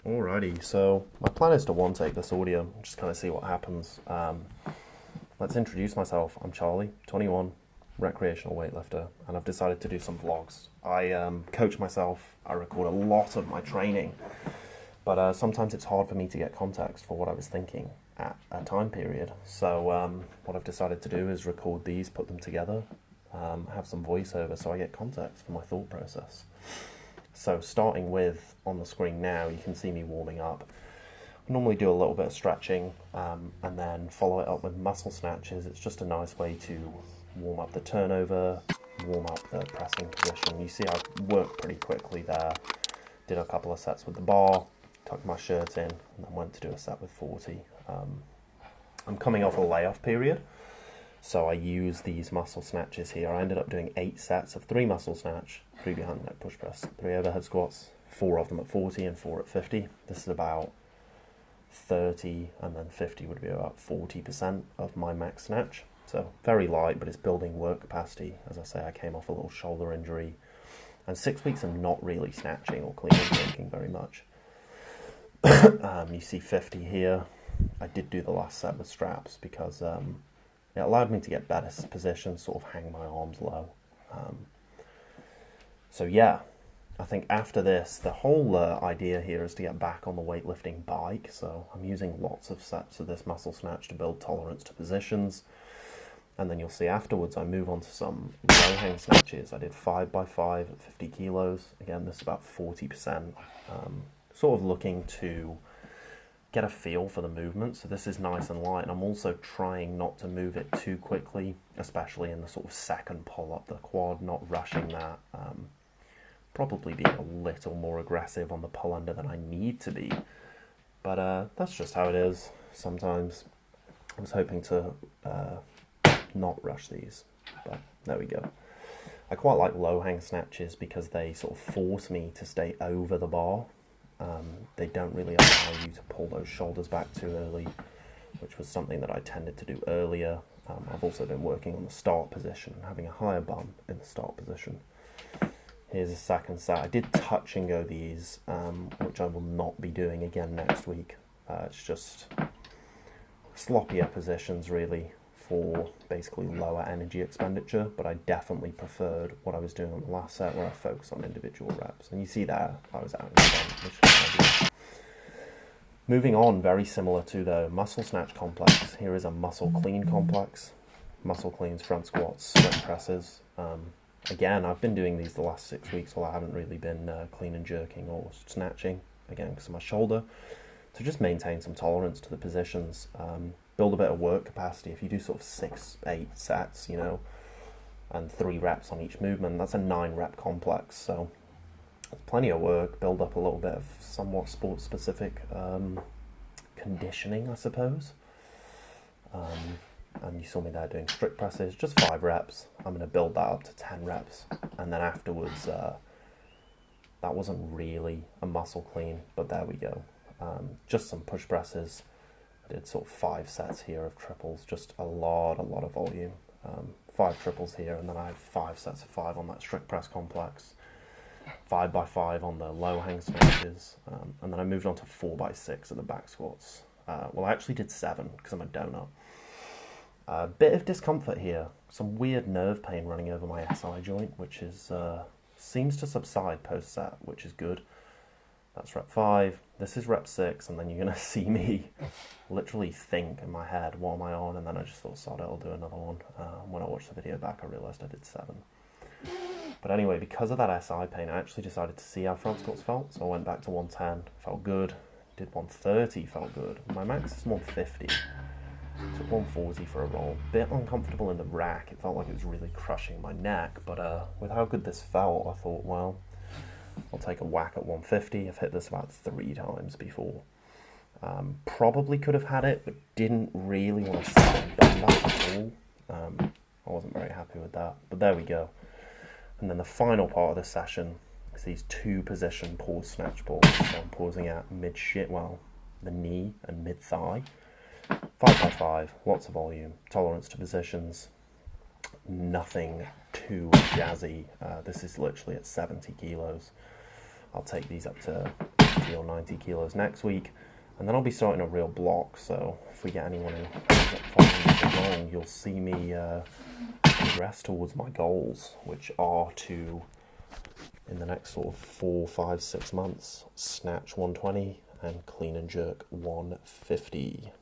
Alrighty, so my plan is to one-take this audio, just kind of see what happens. Let's introduce myself. I'm Charlie, 21, recreational weightlifter, and I've decided to do some vlogs. I coach myself, I record a lot of my training, but sometimes it's hard for me to get context for what I was thinking at a time period. So what I've decided to do is record these, put them together, have some voiceover so I get context for my thought process. So starting with, on the screen now, you can see me warming up. I normally do a little bit of stretching and then follow it up with muscle snatches. It's just a nice way to warm up the turnover, warm up the pressing position. You see I worked pretty quickly there. Did a couple of sets with the bar, tucked my shirt in, and then went to do a set with 40. I'm coming off a layoff period, so I use these muscle snatches here. I ended up doing 8 sets of 3 muscle snatch, 3 behind neck push press, 3 overhead squats, 4 of them at 40 and 4 at 50. This is about 30, and then 50 would be about 40% of my max snatch. So very light, but it's building work capacity. As I say, I came off a little shoulder injury, and 6 weeks of not really snatching or clean and jerking very much. You see 50 here. I did do the last set with straps because it allowed me to get better positions, sort of hang my arms low. So yeah, I think after this, the whole idea here is to get back on the weightlifting bike. So I'm using lots of sets of this muscle snatch to build tolerance to positions. And then you'll see afterwards I move on to some low hang snatches. I did 5x5 at 50 kilos. Again, this is about 40%. Sort of looking to get a feel for the movement. So this is nice and light, and I'm also trying not to move it too quickly, especially in the sort of second pull up the quad, not rushing that. Probably being a little more aggressive on the pull under than I need to be, but that's just how it is sometimes. I was hoping to not rush these, but there we go. I quite like low hang snatches because they sort of force me to stay over the bar. They don't really allow you to pull those shoulders back too early, which was something that I tended to do earlier. I've also been working on the start position, having a higher bum in the start position. Here's a second set. I did touch and go these, which I will not be doing again next week. It's just sloppier positions really for basically lower energy expenditure, but I definitely preferred what I was doing on the last set where I focused on individual reps. And you see there, I was out in front. Moving on, very similar to the muscle snatch complex. Here is a muscle clean complex. Muscle cleans, front squats, sprint presses. Again, I've been doing these the last 6 weeks while I haven't really been clean and jerking or snatching, again, because of my shoulder. To just maintain some tolerance to the positions, build a bit of work capacity. If you do sort of 6-8 sets, you know, and 3 reps on each movement, that's a 9 rep complex. So plenty of work, build up a little bit of somewhat sports specific conditioning, I suppose. And you saw me there doing strict presses, just 5 reps. I'm going to build that up to 10 reps. And then afterwards, that wasn't really a muscle clean, but there we go. Just some push presses. I did sort of 5 sets here of triples, just a lot of volume. 5 triples here, and then I had 5 sets of 5 on that strict press complex. 5x5 on the low hang snatches, and then I moved on to 4x6 at the back squats. Well, I actually did 7 because I'm a donut. A bit of discomfort here, some weird nerve pain running over my SI joint, which is seems to subside post-set, which is good. That's rep 5, this is rep 6, and then you're going to see me literally think in my head, what am I on? And then I just thought, sod it, I'll do another one. When I watched the video back, I realised I did 7. But anyway, because of that SI pain, I actually decided to see how front squats felt, so I went back to 110, felt good. Did 130, felt good. My max is 150. Took 140 for a roll. Bit uncomfortable in the rack. It felt like it was really crushing my neck, but with how good this felt, I thought, well, I'll take a whack at 150. I've hit this about 3 times before. Probably could have had it, but didn't really want to set it back at all. I wasn't very happy with that, but there we go. And then the final part of the session is these 2 position pause snatch balls. So I'm pausing at the knee and mid thigh. 5x5, lots of volume, tolerance to positions, nothing too jazzy. This is literally at 70 kilos. I'll take these up to 80 or 90 kilos next week, and then I'll be starting a real block. So if we get anyone who ends up following along, you'll see me progress towards my goals, which are to, in the next sort of 4, 5, 6 months, snatch 120 and clean and jerk 150.